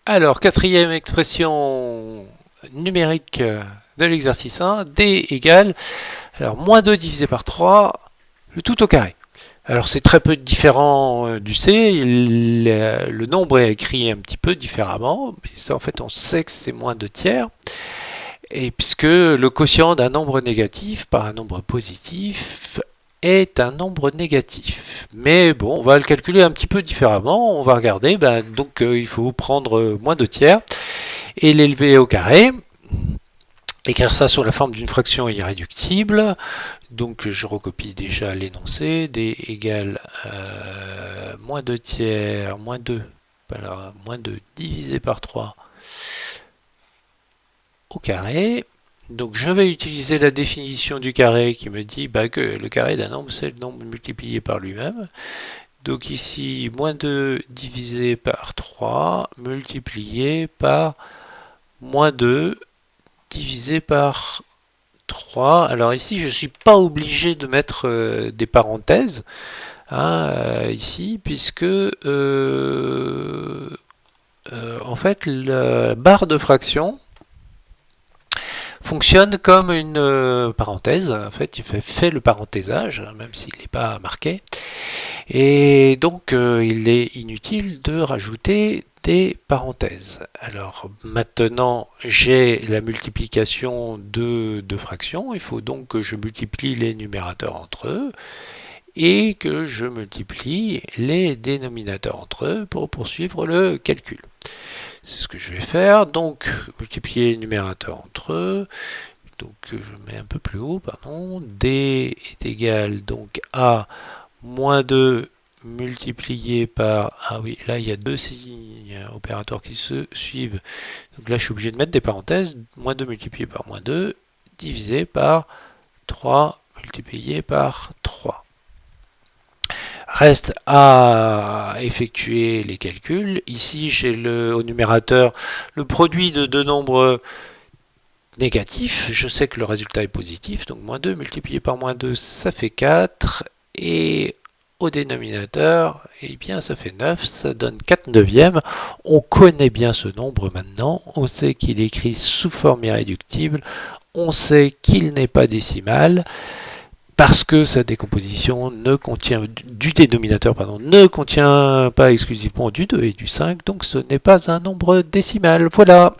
Alors, quatrième expression numérique de l'exercice 1, D égale, alors moins 2 divisé par 3, le tout au carré. Alors c'est très peu différent du C, le nombre est écrit un petit peu différemment, mais ça en fait on sait que c'est moins 2 tiers, et puisque le quotient d'un nombre négatif par un nombre positif est un nombre négatif. Mais bon, on va le calculer un petit peu différemment, on va regarder, donc il faut prendre moins 2 tiers et l'élever au carré, écrire ça sous la forme d'une fraction irréductible. Donc je recopie déjà l'énoncé, D égale moins 2 tiers, moins 2, alors, moins 2 divisé par 3 au carré. Donc je vais utiliser la définition du carré qui me dit que le carré d'un nombre c'est le nombre multiplié par lui-même. Donc ici, moins 2 divisé par 3 multiplié par moins 2 divisé par 3. Alors ici, je ne suis pas obligé de mettre des parenthèses ici, puisque en fait, la barre de fraction fonctionne comme une parenthèse. En fait, il fait le parenthésage, même s'il n'est pas marqué. Et donc, il est inutile de rajouter des parenthèses. Alors maintenant, j'ai la multiplication de deux fractions. Il faut donc que je multiplie les numérateurs entre eux et que je multiplie les dénominateurs entre eux pour poursuivre le calcul. C'est ce que je vais faire. Donc, multiplier les numérateurs entre eux. Donc, je mets un peu plus haut, pardon. D est égal donc à moins 2 multiplié par... Ah oui, là, il y a deux signes opérateurs qui se suivent. Donc là, je suis obligé de mettre des parenthèses. Moins 2 multiplié par moins 2 divisé par 3 multiplié par 3. Reste à effectuer les calculs. Ici, j'ai au numérateur le produit de deux nombres négatifs. Je sais que le résultat est positif, donc moins 2 multiplié par moins 2, ça fait 4. Et au dénominateur, eh bien, ça fait 9, ça donne 4 neuvièmes. On connaît bien ce nombre maintenant. On sait qu'il est écrit sous forme irréductible. On sait qu'il n'est pas décimal. Parce que sa décomposition du dénominateur ne contient pas exclusivement du 2 et du 5, donc ce n'est pas un nombre décimal. Voilà.